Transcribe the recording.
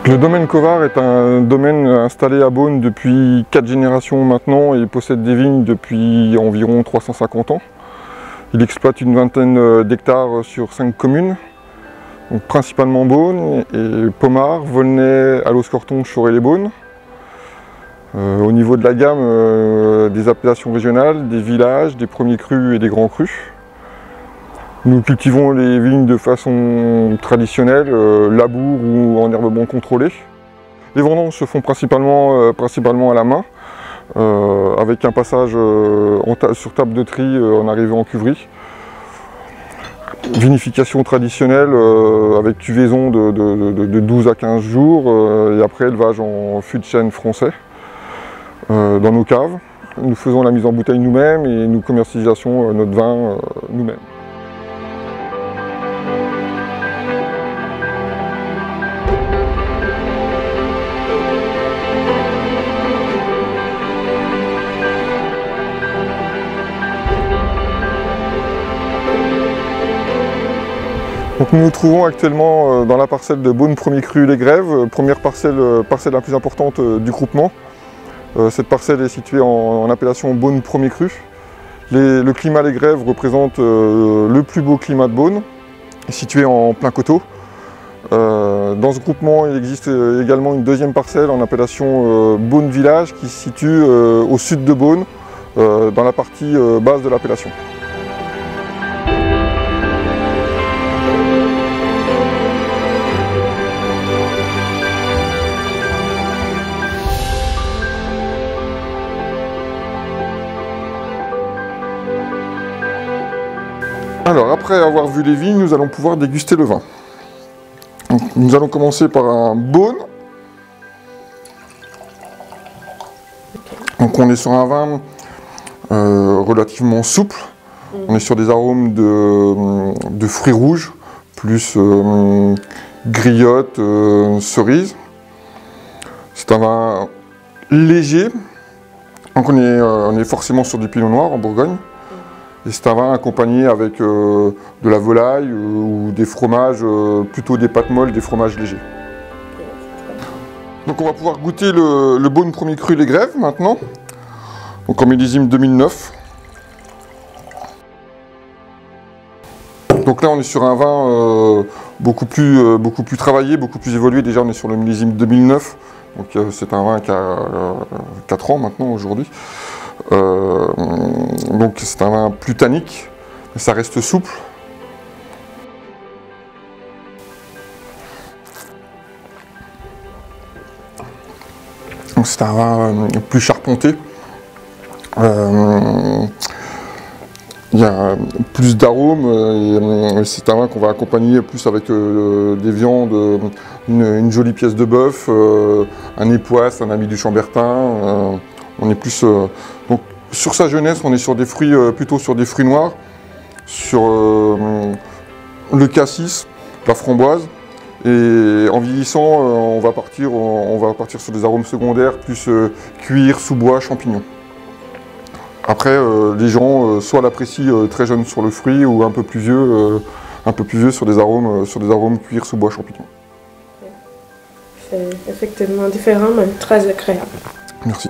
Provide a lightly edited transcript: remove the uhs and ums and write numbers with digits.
Le domaine Covard est un domaine installé à Beaune depuis 4 générations maintenant et possède des vignes depuis environ 350 ans. Il exploite une vingtaine d'hectares sur 5 communes, donc principalement Beaune et Pommard, Volnay, Allos-Corton, Choré-les-Beaunes. Au niveau de la gamme, des appellations régionales, des villages, des premiers crus et des grands crus. Nous cultivons les vignes de façon traditionnelle, labour ou en herbement contrôlé. Les vendanges se font principalement à la main, avec un passage sur table de tri en arrivant en cuverie. Vinification traditionnelle avec cuvaison de 12 à 15 jours et après élevage en fût de chêne français dans nos caves. Nous faisons la mise en bouteille nous-mêmes et nous commercialisons notre vin nous-mêmes. Donc nous nous trouvons actuellement dans la parcelle de Beaune Premier Cru Les Grèves, première parcelle la plus importante du groupement. Cette parcelle est située en appellation Beaune Premier Cru. Le climat Les Grèves représente le plus beau climat de Beaune, situé en plein coteau. Dans ce groupement, il existe également une deuxième parcelle en appellation Beaune Village qui se situe au sud de Beaune, dans la partie basse de l'appellation. Alors, après avoir vu les vignes, nous allons pouvoir déguster le vin. Donc, nous allons commencer par un Beaune. Donc on est sur un vin relativement souple. On est sur des arômes de fruits rouges, plus griotte, cerise. C'est un vin léger. Donc on est forcément sur du pinot noir en Bourgogne. Et c'est un vin accompagné avec de la volaille ou des fromages, plutôt des pâtes molles, des fromages légers. Donc on va pouvoir goûter le Beaune Premier Cru Les Grèves maintenant, donc en millésime 2009. Donc là on est sur un vin beaucoup plus travaillé, beaucoup plus évolué. Déjà on est sur le millésime 2009, donc c'est un vin qui a 4 ans maintenant aujourd'hui. Donc c'est un vin plus tannique, mais ça reste souple. Donc c'est un vin plus charpenté. Il y a plus d'arômes et c'est un vin qu'on va accompagner plus avec des viandes, une jolie pièce de bœuf, un époisse, un ami du chambertin. On est plus donc sur sa jeunesse, on est sur des fruits plutôt sur des fruits noirs, sur le cassis, la framboise, et en vieillissant, on va partir sur des arômes secondaires plus cuir, sous-bois, champignons. Après, les gens soit l'apprécient très jeune sur le fruit ou un peu plus vieux sur des arômes cuir, sous-bois, champignons. C'est effectivement différent, mais très agréable. Merci.